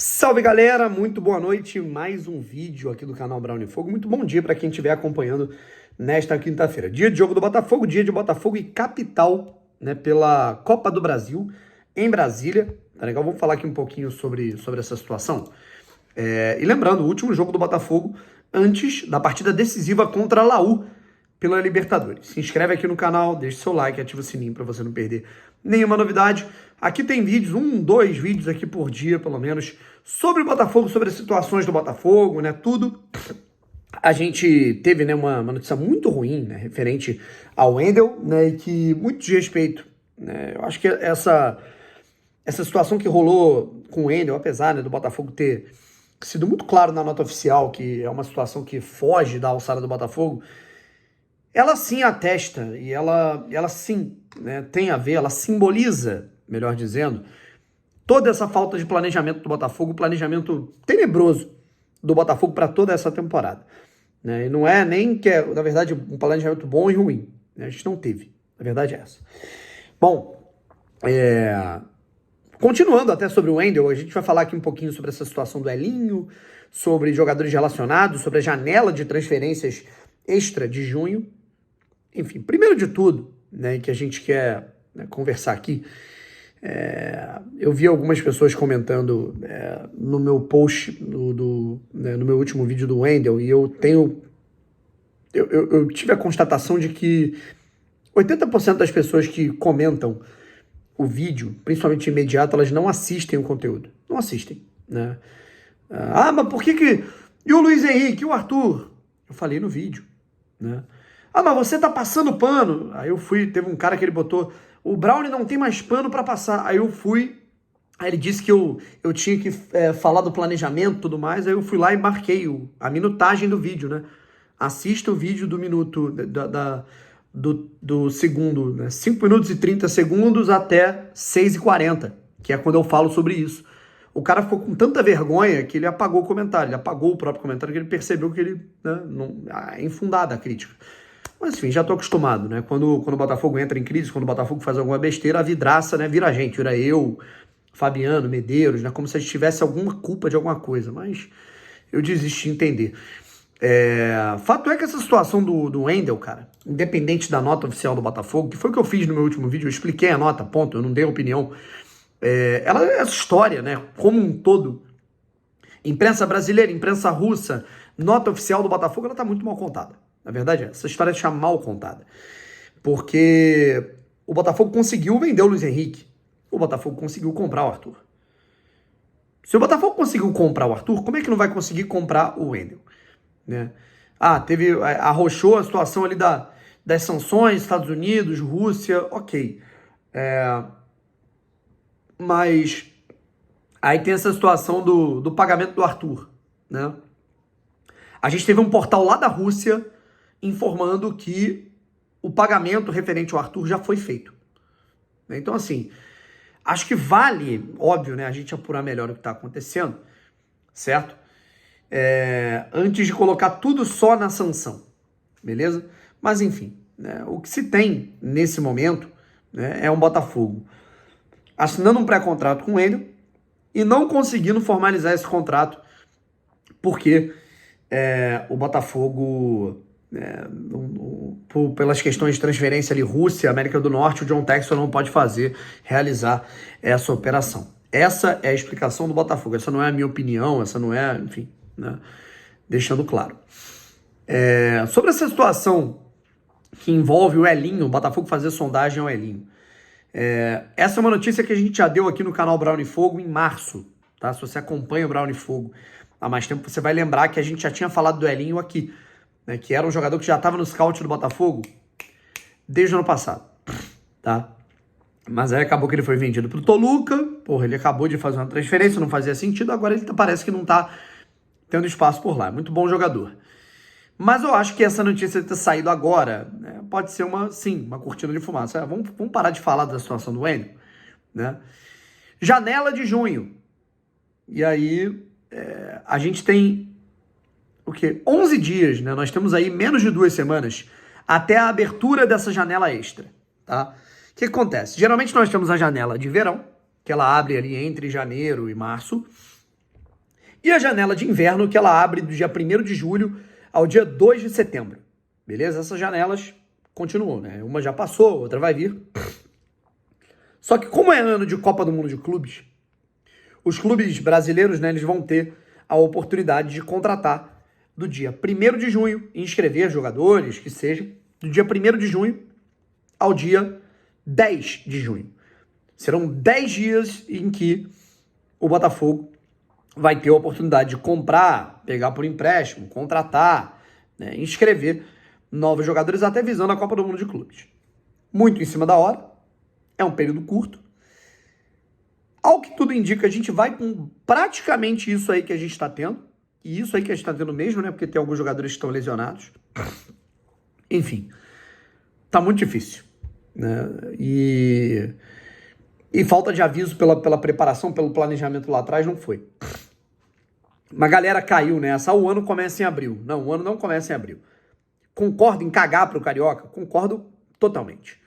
Salve galera, muito boa noite, mais um vídeo aqui do canal Brown e Fogo, muito bom dia para quem estiver acompanhando nesta quinta-feira, dia de jogo do Botafogo, dia de Botafogo e Capital, né, pela Copa do Brasil em Brasília, tá legal? Vamos falar aqui um pouquinho sobre essa situação, e lembrando, o último jogo do Botafogo antes da partida decisiva contra a Laú pela Libertadores. Se inscreve aqui no canal, deixa seu like, ativa o sininho para você não perder nenhuma novidade. Aqui tem vídeos, dois vídeos aqui por dia, pelo menos, sobre o Botafogo, sobre as situações do Botafogo, né, tudo. A gente teve, né, uma notícia muito ruim, né, referente ao Wendel, né, e que muito desrespeito, né, eu acho que essa situação que rolou com o Wendel, apesar, né, do Botafogo ter sido muito claro na nota oficial que é uma situação que foge da alçada do Botafogo, ela sim atesta e ela sim, né, tem a ver, ela simboliza, melhor dizendo, toda essa falta de planejamento do Botafogo, planejamento tenebroso do Botafogo para toda essa temporada, né? E não é nem que é, na verdade, um planejamento bom e ruim, né? A gente não teve, a verdade é essa. Bom, continuando até sobre o Wendel, a gente vai falar aqui um pouquinho sobre essa situação do Elinho, sobre jogadores relacionados, sobre a janela de transferências extra de junho. Enfim, primeiro de tudo, né, que a gente quer, né, conversar aqui, eu vi algumas pessoas comentando no meu post, no meu último vídeo do Wendel, e eu tive a constatação de que 80% das pessoas que comentam o vídeo, principalmente imediato, elas não assistem o conteúdo. Não assistem, né? Mas por que... E o Luiz Henrique, e o Arthur? Eu falei no vídeo, né? Mas você tá passando pano. Aí eu fui, teve um cara que ele botou, o Brown não tem mais pano para passar. Aí eu fui, aí ele disse que eu tinha que falar do planejamento e tudo mais. Aí eu fui lá e marquei a minutagem do vídeo, né? Assista o vídeo do minuto, do segundo, né? 5 minutos e 30 segundos até 6h40, que é quando eu falo sobre isso. O cara ficou com tanta vergonha que ele apagou o comentário, ele apagou o próprio comentário, que ele percebeu que ele, né, é infundada a crítica. Mas enfim, já tô acostumado, né? Quando o Botafogo entra em crise, quando o Botafogo faz alguma besteira, a vidraça, né, vira a gente, vira eu, Fabiano, Medeiros, né? Como se a gente tivesse alguma culpa de alguma coisa, mas eu desisti de entender. Fato é que essa situação do Wendel, cara, independente da nota oficial do Botafogo, que foi o que eu fiz no meu último vídeo, eu expliquei a nota, ponto, eu não dei opinião. Ela é essa história, né, como um todo, imprensa brasileira, imprensa russa, nota oficial do Botafogo, ela tá muito mal contada. Na verdade, essa história está mal contada. Porque o Botafogo conseguiu vender o Luiz Henrique. O Botafogo conseguiu comprar o Arthur. Se o Botafogo conseguiu comprar o Arthur, como é que não vai conseguir comprar o Wendel? Né? Arrochou a situação ali das sanções, Estados Unidos, Rússia, ok. Mas aí tem essa situação do pagamento do Arthur, né? A gente teve um portal lá da Rússia informando que o pagamento referente ao Arthur já foi feito. Então, assim, acho que vale, óbvio, né, a gente apurar melhor o que está acontecendo, certo? Antes de colocar tudo só na sanção, beleza? Mas, enfim, né, o que se tem nesse momento, né, é um Botafogo assinando um pré-contrato com ele e não conseguindo formalizar esse contrato porque o Botafogo, pelas questões de transferência ali, Rússia, América do Norte, o John Textor não pode realizar essa operação. Essa é a explicação do Botafogo, essa não é a minha opinião, essa não é, enfim, né, deixando claro. Sobre essa situação que envolve o Elinho, o Botafogo fazer sondagem ao Elinho, essa é uma notícia que a gente já deu aqui no canal Brown e Fogo em março, tá? Se você acompanha o Brown e Fogo há mais tempo, você vai lembrar que a gente já tinha falado do Elinho aqui, né, que era um jogador que já estava no scout do Botafogo desde o ano passado, tá? Mas aí acabou que ele foi vendido pro Toluca, ele acabou de fazer uma transferência, não fazia sentido, agora ele parece que não tá tendo espaço por lá, é muito bom jogador. Mas eu acho que essa notícia ter saído agora, né, pode ser uma cortina de fumaça. Vamos parar de falar da situação do Wendel, né? Janela de junho. E aí a gente tem o quê? 11 dias, né? Nós temos aí menos de 2 semanas até a abertura dessa janela extra, tá? O que acontece? Geralmente nós temos a janela de verão, que ela abre ali entre janeiro e março, E a janela de inverno, que ela abre do dia 1º de julho ao dia 2 de setembro. Beleza? Essas janelas continuam, né? Uma já passou, outra vai vir. Só que como é ano de Copa do Mundo de clubes, os clubes brasileiros, né, eles vão ter a oportunidade de contratar do dia 1º de junho, inscrever jogadores, que seja, do dia 1º de junho ao dia 10 de junho. Serão 10 dias em que o Botafogo vai ter a oportunidade de comprar, pegar por empréstimo, contratar, né, inscrever novos jogadores, até visando a Copa do Mundo de clubes. Muito em cima da hora, é um período curto. Ao que tudo indica, a gente vai com praticamente isso aí que a gente está tendo, e isso aí que a gente está tendo mesmo, né, porque tem alguns jogadores que estão lesionados. Enfim, tá muito difícil, né, e falta de aviso pela preparação, pelo planejamento lá atrás, não foi. Uma galera caiu nessa, o ano começa em abril. Não, o ano não começa em abril. Concordo em cagar pro Carioca? Concordo totalmente.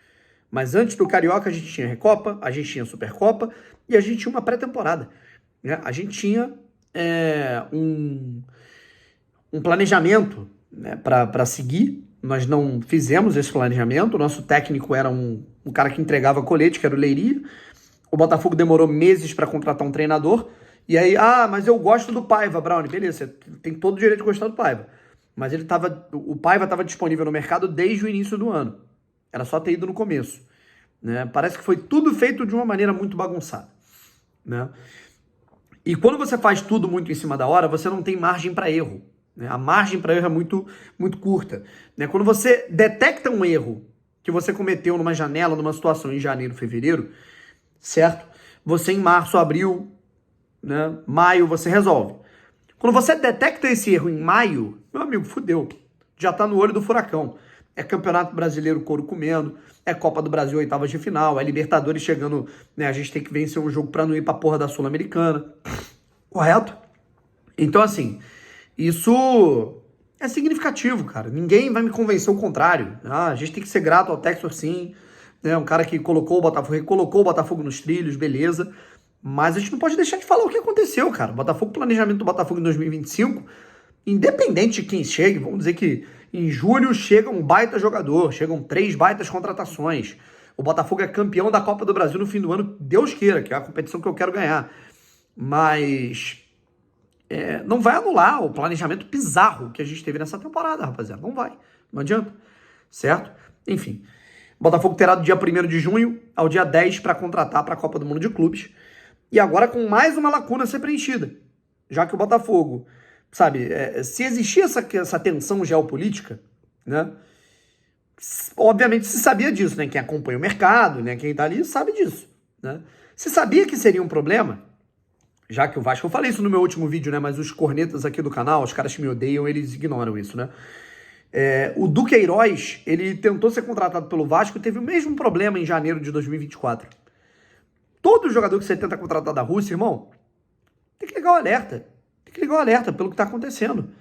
Mas antes do Carioca a gente tinha Recopa, a gente tinha Supercopa e a gente tinha uma pré-temporada, né? A gente tinha um planejamento, né, para seguir. Nós não fizemos esse planejamento. O nosso técnico era um cara que entregava colete, que era o Leiria. O Botafogo demorou meses para contratar um treinador. E aí, mas eu gosto do Paiva, Brownie. Beleza, você tem todo o direito de gostar do Paiva. Mas o Paiva estava disponível no mercado desde o início do ano. Era só ter ido no começo, né? Parece que foi tudo feito de uma maneira muito bagunçada, né? E quando você faz tudo muito em cima da hora, você não tem margem para erro, né? A margem para erro é muito, muito curta, né? Quando você detecta um erro que você cometeu numa janela, numa situação em janeiro, fevereiro, certo? Você em março, abril, né, maio, você resolve. Quando você detecta esse erro em maio, meu amigo, fudeu. Já tá no olho do furacão. É Campeonato Brasileiro couro comendo, é Copa do Brasil, oitavas de final, é Libertadores chegando, né, a gente tem que vencer um jogo pra não ir pra porra da Sul-Americana. Correto? Então, assim, isso é significativo, cara. Ninguém vai me convencer o contrário. A gente tem que ser grato ao Textor, sim, né, um cara que colocou o Botafogo nos trilhos, beleza. Mas a gente não pode deixar de falar o que aconteceu, cara. O planejamento do Botafogo em 2025, independente de quem chegue, vamos dizer que em julho chega um baita jogador, chegam 3 baitas contratações. O Botafogo é campeão da Copa do Brasil no fim do ano, Deus queira, que é a competição que eu quero ganhar. Mas não vai anular o planejamento bizarro que a gente teve nessa temporada, rapaziada. Não vai, não adianta, certo? Enfim, o Botafogo terá do dia 1º de junho ao dia 10 para contratar para a Copa do Mundo de Clubes. E agora com mais uma lacuna a ser preenchida, já que o Botafogo, sabe, se existia essa tensão geopolítica, né, obviamente se sabia disso, né, quem acompanha o mercado, né, quem tá ali sabe disso, né, se sabia que seria um problema, já que o Vasco, eu falei isso no meu último vídeo, né, mas os cornetas aqui do canal, os caras que me odeiam, eles ignoram isso, né, o Duqueiroz, ele tentou ser contratado pelo Vasco e teve o mesmo problema em janeiro de 2024. Todo jogador que você tenta contratar da Rússia, irmão, tem que ligar o alerta. Tem que ligar o alerta pelo que está acontecendo.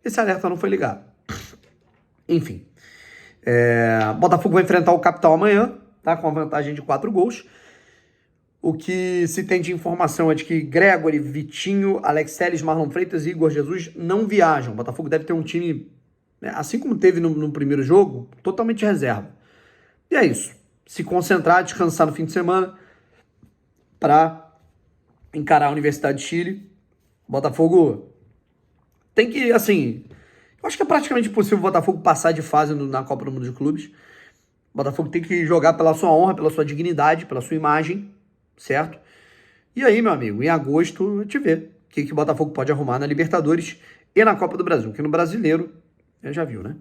Esse alerta não foi ligado. Enfim. Botafogo vai enfrentar o Capital amanhã, tá? Com a vantagem de 4 gols. O que se tem de informação é de que Gregory, Vitinho, Alex Telles, Marlon Freitas e Igor Jesus não viajam. O Botafogo deve ter um time, né, assim como teve no primeiro jogo, totalmente reserva. E é isso. Se concentrar, descansar no fim de semana para encarar a Universidade de Chile. O Botafogo tem que, assim, eu acho que é praticamente impossível o Botafogo passar de fase na Copa do Mundo de Clubes. O Botafogo tem que jogar pela sua honra, pela sua dignidade, pela sua imagem, certo? E aí, meu amigo, em agosto a gente vê o que o Botafogo pode arrumar na Libertadores e na Copa do Brasil, que no Brasileiro já viu, né?